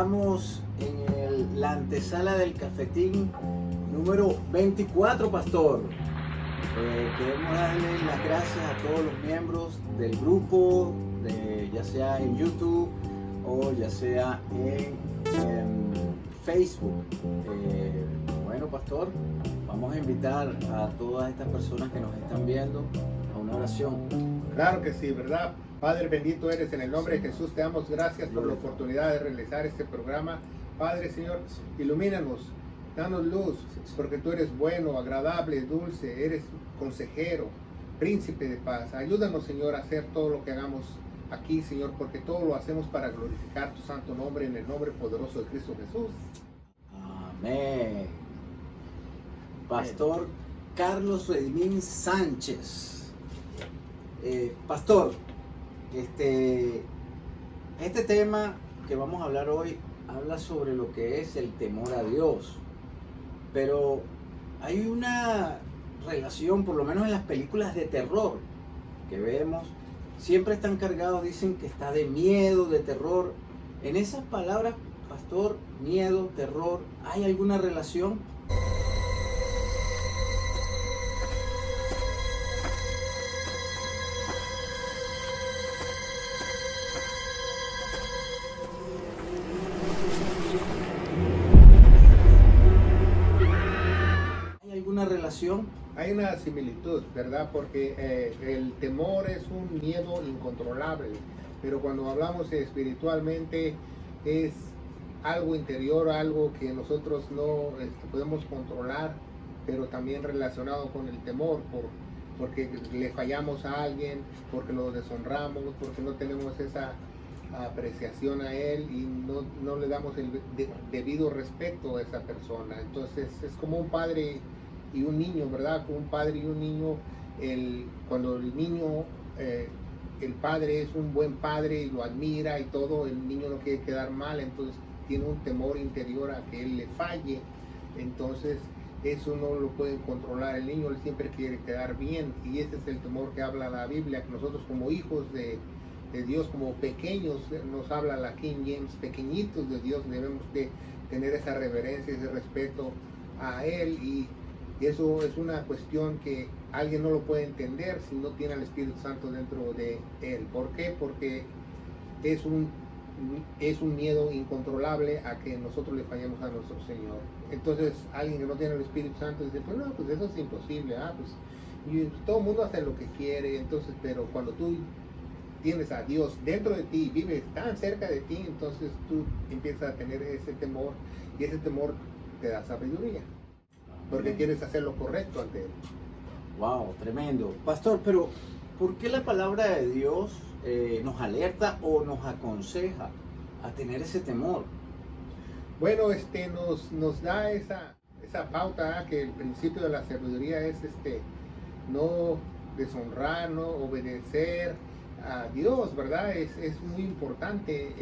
estamos en la antesala del cafetín número 24, pastor. Queremos darle las gracias a todos los miembros del grupo, ya sea en YouTube o ya sea en Facebook. Bueno, pastor, vamos a invitar a todas estas personas que nos están viendo a una oración. Claro que sí, ¿verdad? Padre, bendito eres, en el nombre de Jesús te damos gracias por la oportunidad de realizar este programa. Padre, Señor, ilumínanos, danos luz, porque tú eres bueno, agradable, dulce, eres consejero, príncipe de paz. Ayúdanos, Señor, a hacer todo lo que hagamos aquí, Señor, porque todo lo hacemos para glorificar tu santo nombre, en el nombre poderoso de Cristo Jesús. Amén. Pastor Carlos Redimín Sánchez. Pastor, este tema que vamos a hablar hoy habla sobre lo que es el temor a Dios, pero hay una relación, por lo menos en las películas de terror que vemos, siempre están cargados, dicen que está de miedo, de terror. En esas palabras, pastor, miedo, terror, ¿hay alguna relación? Relación? Hay una similitud, ¿verdad? Porque el temor es un miedo incontrolable, pero cuando hablamos espiritualmente es algo interior, algo que nosotros no podemos controlar, pero también relacionado con el temor, porque le fallamos a alguien, porque lo deshonramos, porque no tenemos esa apreciación a él y no le damos el debido respeto a esa persona. Entonces es como un padre y un niño, ¿verdad? Con un padre y un niño, cuando el niño, el padre es un buen padre y lo admira y todo, el niño no quiere quedar mal, entonces tiene un temor interior a que él le falle, entonces eso no lo puede controlar el niño, él siempre quiere quedar bien, y ese es el temor que habla la Biblia, que nosotros como hijos de Dios, como pequeños, nos habla la King James, pequeñitos de Dios, debemos de tener esa reverencia, ese respeto a él, y eso es una cuestión que alguien no lo puede entender si no tiene al Espíritu Santo dentro de él. ¿Por qué? Porque es un miedo incontrolable a que nosotros le fallemos a nuestro Señor. Entonces alguien que no tiene el Espíritu Santo dice, pues no, pues eso es imposible, pues todo el mundo hace lo que quiere. Entonces, pero cuando tú tienes a Dios dentro de ti, vives tan cerca de ti, entonces tú empiezas a tener ese temor, y ese temor te da sabiduría, porque quieres hacer lo correcto ante él. Wow, tremendo. Pastor, pero ¿por qué la palabra de Dios nos alerta o nos aconseja a tener ese temor? Bueno, nos da esa pauta, que el principio de la sabiduría es no deshonrar, no obedecer a Dios, ¿verdad? Es muy importante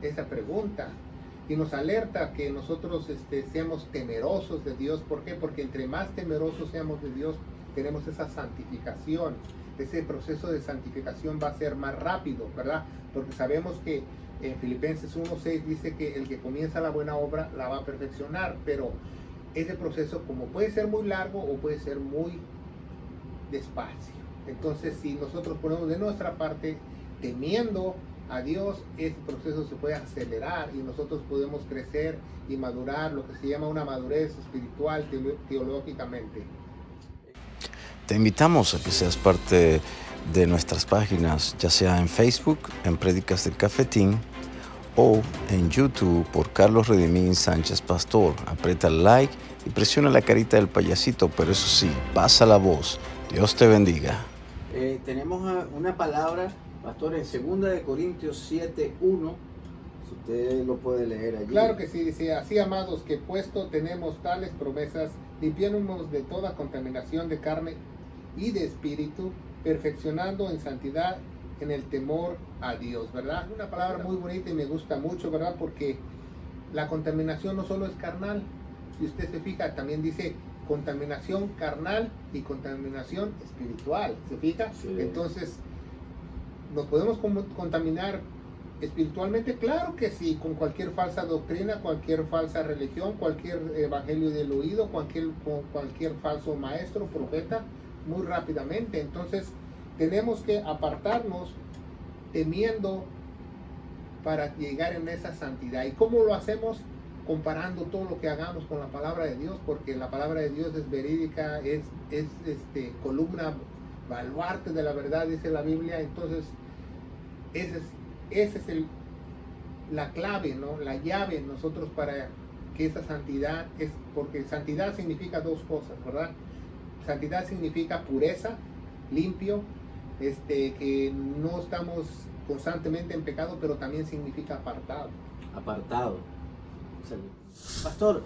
esa pregunta. Y nos alerta que nosotros seamos temerosos de Dios. ¿Por qué? Porque entre más temerosos seamos de Dios, tenemos esa santificación. Ese proceso de santificación va a ser más rápido, ¿verdad? Porque sabemos que en Filipenses 1:6 dice que el que comienza la buena obra la va a perfeccionar. Pero ese proceso, como puede ser muy largo o puede ser muy despacio. Entonces, si nosotros ponemos de nuestra parte temiendo a Dios, ese proceso se puede acelerar y nosotros podemos crecer y madurar, lo que se llama una madurez espiritual teológicamente. Te invitamos a que seas parte de nuestras páginas, ya sea en Facebook, en Prédicas del Cafetín, o en YouTube por Carlos Redimín Sánchez Pastor. Aprieta el like y presiona la carita del payasito, pero eso sí, pasa la voz. Dios te bendiga. Tenemos una palabra, pastor, en 2 Corintios 7:1, si usted lo puede leer allí. Claro que sí, dice, así amados, que puesto tenemos tales promesas, limpiémonos de toda contaminación de carne y de espíritu, perfeccionando en santidad en el temor a Dios, ¿verdad? Una palabra muy bonita y me gusta mucho, ¿verdad? Porque la contaminación no solo es carnal, si usted se fija, también dice contaminación carnal y contaminación espiritual, ¿se fija? Sí. Entonces, nos podemos contaminar Espiritualmente, claro que sí, con cualquier falsa doctrina, cualquier falsa religión, cualquier evangelio del oído, cualquier falso maestro, profeta, muy rápidamente. Entonces, tenemos que apartarnos temiendo para llegar en esa santidad. ¿Y cómo lo hacemos? Comparando todo lo que hagamos con la palabra de Dios, porque la palabra de Dios es verídica, es columna baluarte de la verdad, dice la Biblia. Entonces, esa es la clave, ¿no? La llave nosotros para que esa santidad es, porque santidad significa dos cosas, ¿verdad? Santidad significa pureza, limpio, que no estamos constantemente en pecado, pero también significa apartado. Apartado. Pastor,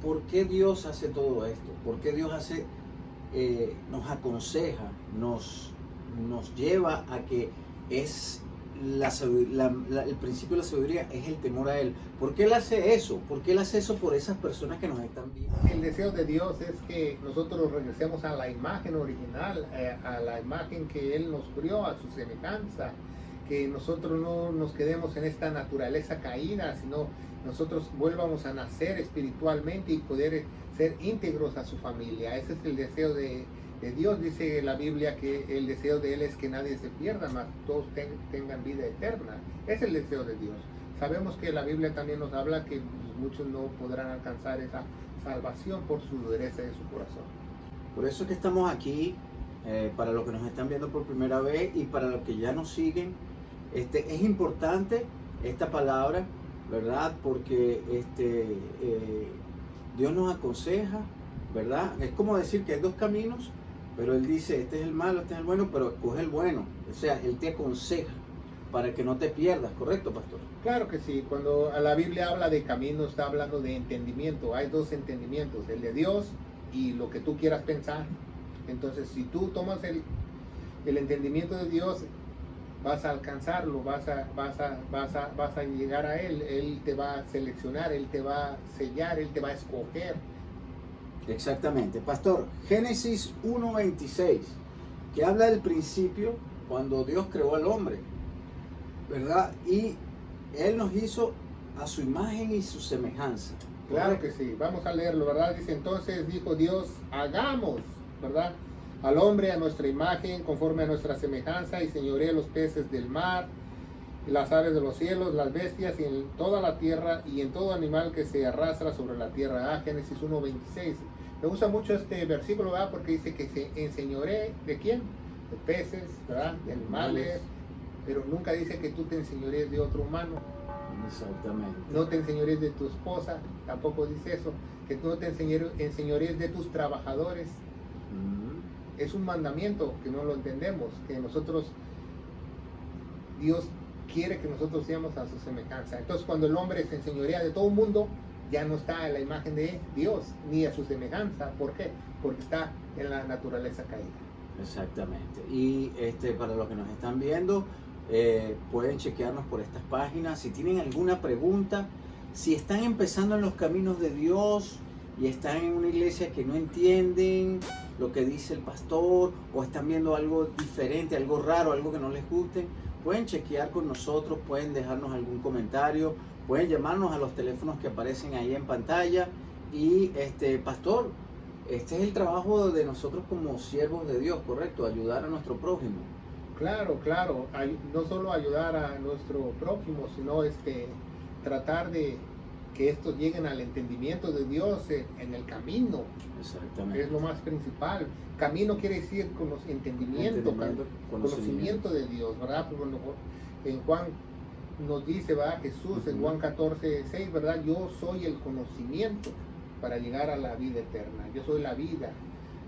¿por qué Dios hace todo esto? ¿Por qué Dios nos aconseja, nos lleva a que es el principio de la sabiduría es el temor a Él? ¿Por qué Él hace eso? ¿Por qué Él hace eso por esas personas que nos están viendo? El deseo de Dios es que nosotros regresemos a la imagen original, a la imagen que Él nos crió, a su semejanza, que nosotros no nos quedemos en esta naturaleza caída, sino nosotros vuelvamos a nacer espiritualmente y poder ser íntegros a su familia. Ese es el deseo de Dios. Dice la Biblia que el deseo de Él es que nadie se pierda, mas todos tengan vida eterna. Es el deseo de Dios. Sabemos que la Biblia también nos habla que muchos no podrán alcanzar esa salvación por su dureza de su corazón. Por eso es que estamos aquí, para los que nos están viendo por primera vez y para los que ya nos siguen. Es importante esta palabra, ¿verdad? Porque Dios nos aconseja, ¿verdad? Es como decir que hay dos caminos, pero Él dice, este es el malo, este es el bueno, pero escoge el bueno. O sea, Él te aconseja para que no te pierdas, ¿correcto, pastor? Claro que sí. Cuando la Biblia habla de camino, está hablando de entendimiento. Hay dos entendimientos, el de Dios y lo que tú quieras pensar. Entonces, si tú tomas el entendimiento de Dios, vas a alcanzarlo, vas a llegar a Él. Él te va a seleccionar, Él te va a sellar, Él te va a escoger. Exactamente. Pastor, Génesis 1:26, que habla del principio cuando Dios creó al hombre, ¿verdad? Y Él nos hizo a su imagen y su semejanza. Claro que sí. Vamos a leerlo, ¿verdad? Dice, entonces dijo Dios, hagamos, ¿verdad? Al hombre a nuestra imagen, conforme a nuestra semejanza, y señoree los peces del mar, las aves de los cielos, las bestias, y en toda la tierra, y en todo animal que se arrastra sobre la tierra. Génesis 1:26. Me gusta mucho este versículo, ¿verdad? Porque dice que se enseñoree, ¿de quién? De peces, ¿verdad? De animales, pero nunca dice que tú te enseñorees de otro humano. Exactamente. No te enseñorees de tu esposa, tampoco dice eso. Que tú no te enseñorees de tus trabajadores. Es un mandamiento que no lo entendemos, que nosotros, Dios quiere que nosotros seamos a su semejanza. Entonces, cuando el hombre se enseñorea de todo el mundo, ya no está en la imagen de Dios, ni a su semejanza. ¿Por qué? Porque está en la naturaleza caída. Exactamente. Y para los que nos están viendo, pueden chequearnos por estas páginas. Si tienen alguna pregunta, si están empezando en los caminos de Dios y están en una iglesia que no entienden lo que dice el pastor, o están viendo algo diferente, algo raro, algo que no les guste, pueden chequear con nosotros, pueden dejarnos algún comentario, pueden llamarnos a los teléfonos que aparecen ahí en pantalla. Y pastor, este es el trabajo de nosotros como siervos de Dios, ¿correcto? Ayudar a nuestro prójimo. Claro, claro. No solo ayudar a nuestro prójimo, sino tratar de que estos lleguen al entendimiento de Dios en el camino. Exactamente. Es lo más principal. Camino quiere decir entendimiento, conocimiento de Dios, ¿verdad? Porque en Juan nos dice, ¿verdad? Jesús en Juan 14:6, ¿verdad? Yo soy el conocimiento para llegar a la vida eterna. Yo soy la vida,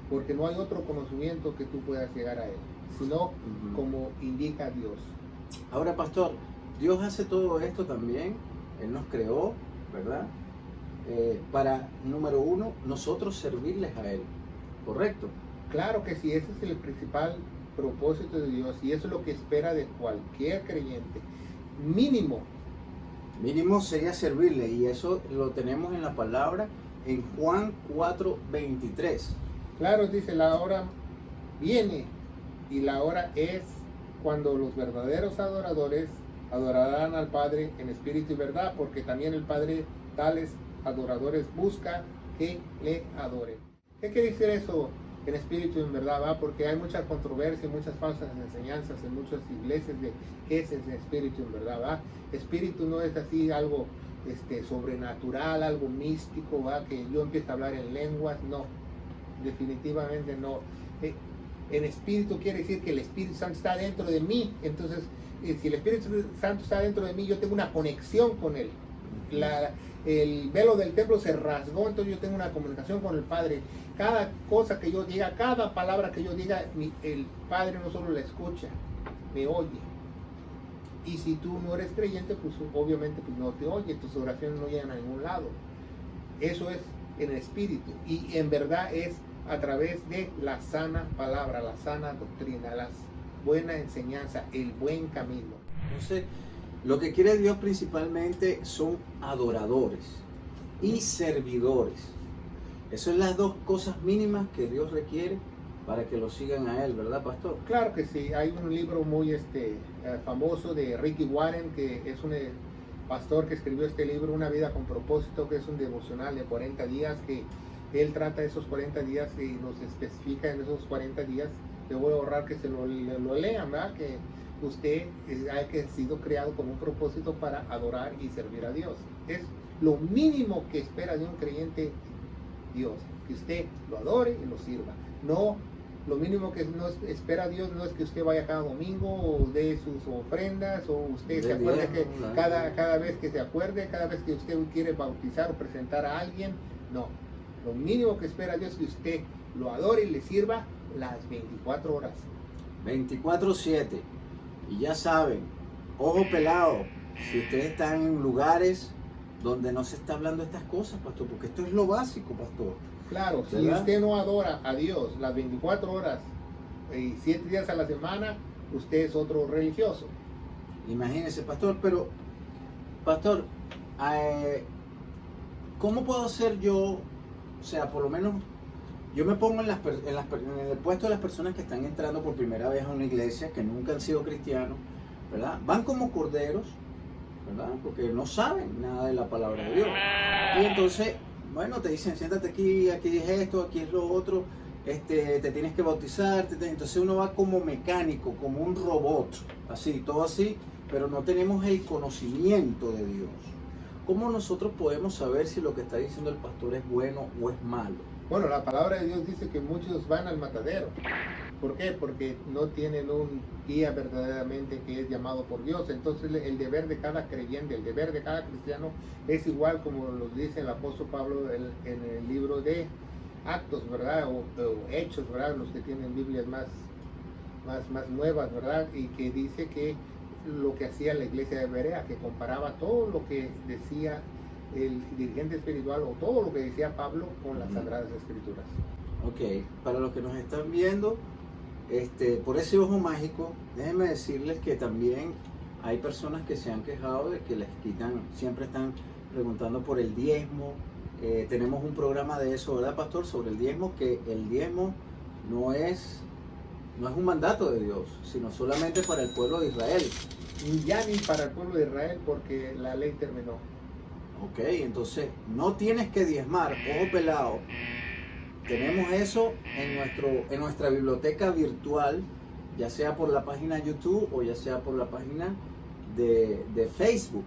porque no hay otro conocimiento que tú puedas llegar a Él, sino como indica Dios. Ahora, pastor, Dios hace todo esto también. Él nos creó, ¿verdad? Para, número uno, nosotros servirles a Él, ¿correcto? Claro que sí, ese es el principal propósito de Dios, y eso es lo que espera de cualquier creyente. Mínimo sería servirle, y eso lo tenemos en la palabra en Juan 4:23. Claro, dice, la hora viene y la hora es cuando los verdaderos adoradores adorarán al Padre en espíritu y verdad, porque también el Padre tales adoradores busca que le adoren. ¿Qué quiere decir eso en espíritu y en verdad? ¿Va? Porque hay mucha controversia, muchas falsas enseñanzas en muchas iglesias de qué es el espíritu en verdad. ¿Va? Espíritu no es así algo sobrenatural, algo místico, ¿va? Que yo empiezo a hablar en lenguas. No, definitivamente no. En espíritu quiere decir que el Espíritu Santo está dentro de mí. Entonces, si el Espíritu Santo está dentro de mí, yo tengo una conexión con Él. El velo del templo se rasgó, entonces yo tengo una comunicación con el Padre. Cada cosa que yo diga, cada palabra que yo diga, el Padre no solo la escucha, me oye. Y si tú no eres creyente, pues obviamente pues no te oye, tus oraciones no llegan a ningún lado. Eso es en el espíritu, y en verdad es a través de la sana palabra, la sana doctrina, la buena enseñanza, el buen camino. Entonces, lo que quiere Dios principalmente son adoradores y servidores. Esas son las dos cosas mínimas que Dios requiere para que lo sigan a Él, ¿verdad, pastor? Claro que sí. Hay un libro muy famoso de Ricky Warren, que es un pastor que escribió este libro, Una vida con propósito, que es un devocional de 40 días, que él trata esos 40 días y nos especifica en esos 40 días. Le voy a ahorrar que se lo lean, ¿verdad? Que usted ha sido creado con un propósito para adorar y servir a Dios. Es lo mínimo que espera de un creyente Dios, que usted lo adore y lo sirva. No, lo mínimo que no espera Dios no es que usted vaya cada domingo o dé sus ofrendas, o usted se acuerde que cada vez que se acuerde, cada vez que usted quiere bautizar o presentar a alguien. No, lo mínimo que espera Dios es que usted lo adore y le sirva las 24 horas. 24/7. Y ya saben, ojo pelado, si ustedes están en lugares donde no se está hablando estas cosas, pastor, porque esto es lo básico, pastor. Claro, si ¿verdad? usted no adora a Dios las 24 horas y 7 días a la semana, usted es otro religioso. Imagínense, pastor, pero, pastor, ¿cómo puedo hacer yo? O sea, por lo menos, yo me pongo en el puesto de las personas que están entrando por primera vez a una iglesia, que nunca han sido cristianos, ¿verdad? Van como corderos, ¿verdad? Porque no saben nada de la palabra de Dios. Y entonces, bueno, te dicen, siéntate aquí es esto, aquí es lo otro, te tienes que bautizar, entonces uno va como mecánico, como un robot, así, todo así, pero no tenemos el conocimiento de Dios. ¿Cómo nosotros podemos saber si lo que está diciendo el pastor es bueno o es malo? Bueno, la palabra de Dios dice que muchos van al matadero. ¿Por qué? Porque no tienen un guía verdaderamente que es llamado por Dios. Entonces el deber de cada creyente, el deber de cada cristiano es igual como lo dice el apóstol Pablo en el libro de Actos, ¿verdad? O Hechos, ¿verdad? Los que tienen Biblias más nuevas, ¿verdad? Y que dice que lo que hacía la iglesia de Berea, que comparaba todo lo que decía el dirigente espiritual o todo lo que decía Pablo con las Sagradas Escrituras. Ok, para los que nos están viendo, por ese ojo mágico, déjenme decirles que también hay personas que se han quejado de que les quitan, siempre están preguntando por el diezmo. Tenemos un programa de eso, ¿verdad, pastor? Sobre el diezmo, que el diezmo no es un mandato de Dios, sino solamente para el pueblo de Israel. Ya ni para el pueblo de Israel, porque la ley terminó. Ok, entonces no tienes que diezmar, ojo pelado. Tenemos eso en nuestra biblioteca virtual, ya sea por la página YouTube o ya sea por la página de Facebook.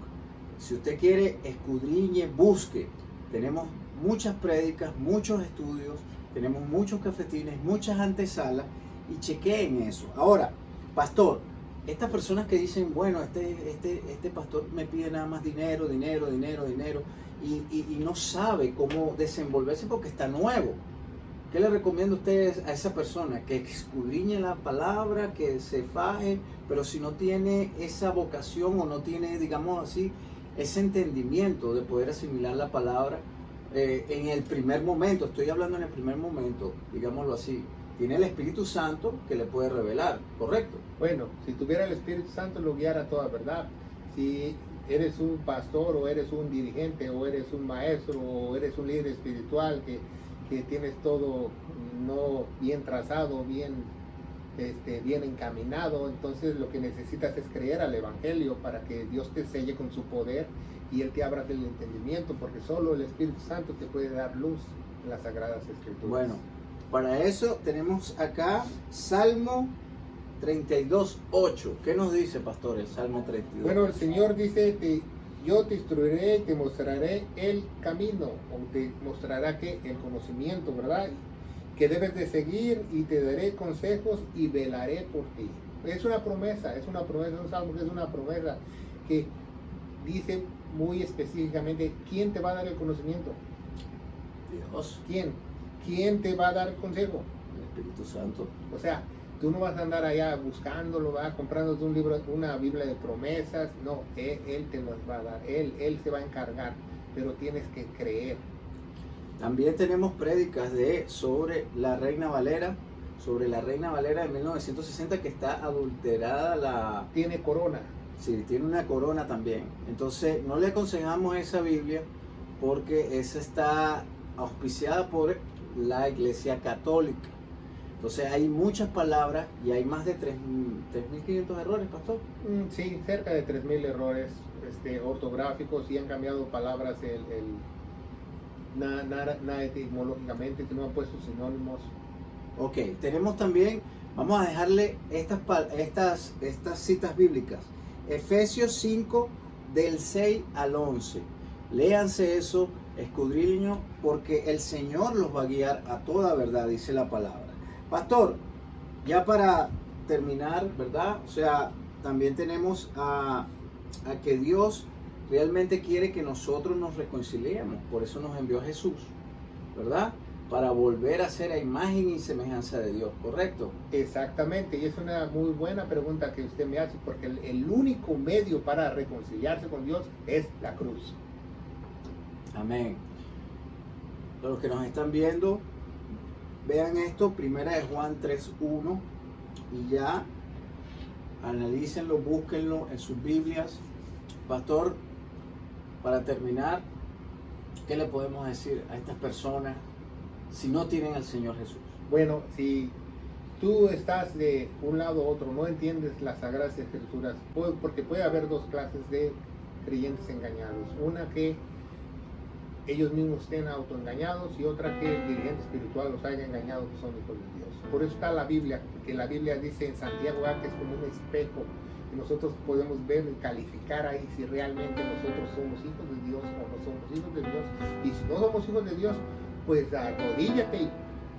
Si usted quiere, escudriñe, busque. Tenemos muchas prédicas, muchos estudios, tenemos muchos cafetines, muchas antesalas, y chequeen eso. Ahora, pastor, estas personas que dicen, bueno, este pastor me pide nada más dinero, y no sabe cómo desenvolverse porque está nuevo. ¿Qué le recomienda usted a esa persona? Que escudriñe la palabra, que se faje, pero si no tiene esa vocación o no tiene, digamos así, ese entendimiento de poder asimilar la palabra en el primer momento, estoy hablando en el primer momento, digámoslo así, tiene el Espíritu Santo que le puede revelar, ¿correcto? Bueno, si tuviera el Espíritu Santo lo guiara a toda verdad. Si eres un pastor o eres un dirigente o eres un maestro o eres un líder espiritual que tienes todo no bien trazado, bien bien encaminado. Entonces lo que necesitas es creer al Evangelio para que Dios te selle con su poder y Él te abra del entendimiento, porque solo el Espíritu Santo te puede dar luz en las Sagradas Escrituras. Bueno, para eso tenemos acá Salmo 32:8. ¿Qué nos dice, pastor, el Salmo 32? Bueno, el Señor dice, yo te instruiré y te mostraré el camino, o te mostrará que el conocimiento, ¿verdad?, que debes de seguir, y te daré consejos y velaré por ti. Es una promesa, un salmo que es una promesa que dice muy específicamente quién te va a dar el conocimiento. Dios, ¿Quién te va a dar el consejo? el Espíritu Santo. O sea, tú no vas a andar allá buscándolo, va comprándote un libro, una Biblia de promesas. No, Él te los va a dar, Él se va a encargar, pero tienes que creer. También tenemos prédicas sobre la Reina Valera de 1960, que está adulterada Tiene corona. Sí, tiene una corona también. Entonces, no le aconsejamos esa Biblia porque esa está auspiciada por la Iglesia Católica. Entonces, hay muchas palabras y hay más de 3.500 errores, pastor. Sí, cerca de 3.000 errores ortográficos, y han cambiado palabras nada etimológicamente, que no han puesto sinónimos. Ok, tenemos también, vamos a dejarle estas citas bíblicas. Efesios 5, del 6 al 11. Léanse eso, escudriño, porque el Señor los va a guiar a toda verdad, dice la palabra. Pastor, ya para terminar, ¿verdad? O sea, también tenemos a que Dios realmente quiere que nosotros nos reconciliemos. Por eso nos envió a Jesús, ¿verdad? Para volver a ser a imagen y semejanza de Dios, ¿correcto? Exactamente, y es una muy buena pregunta que usted me hace, porque el único medio para reconciliarse con Dios es la cruz. Amén. Los que nos están viendo, vean esto, 1 Juan 3:1, y ya analícenlo, búsquenlo en sus Biblias. Pastor, para terminar, ¿qué le podemos decir a estas personas si no tienen al Señor Jesús? Bueno, si tú estás de un lado u otro, no entiendes las Sagradas Escrituras, porque puede haber dos clases de creyentes engañados. Una que ellos mismos estén autoengañados, y otra que el dirigente espiritual los haya engañado, que son hijos de Dios. Por eso está la Biblia, que la Biblia dice en Santiago que es como un espejo, y nosotros podemos ver y calificar ahí si realmente nosotros somos hijos de Dios o no somos hijos de Dios. Y si no somos hijos de Dios, pues arrodíllate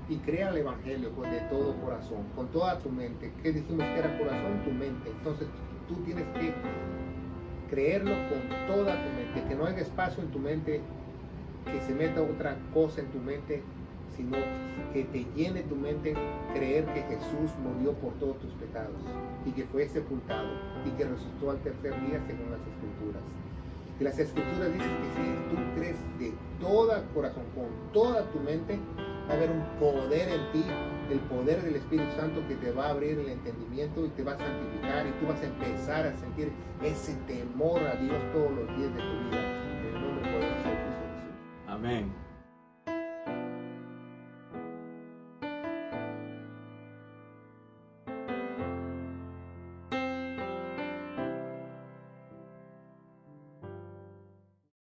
y crea el Evangelio de todo corazón, con toda tu mente. ¿Qué dijimos que era corazón? Tu mente. Entonces tú tienes que creerlo con toda tu mente, que no haya espacio en tu mente que se meta otra cosa en tu mente, sino que te llene tu mente creer que Jesús murió por todos tus pecados y que fue sepultado y que resucitó al tercer día según las Escrituras. Y las Escrituras dicen que si tú crees de todo corazón, con toda tu mente, va a haber un poder en ti, el poder del Espíritu Santo, que te va a abrir el entendimiento y te va a santificar, y tú vas a empezar a sentir ese temor a Dios todos los días de tu vida. En el nombre poderoso de Cristo Jesús. Amén.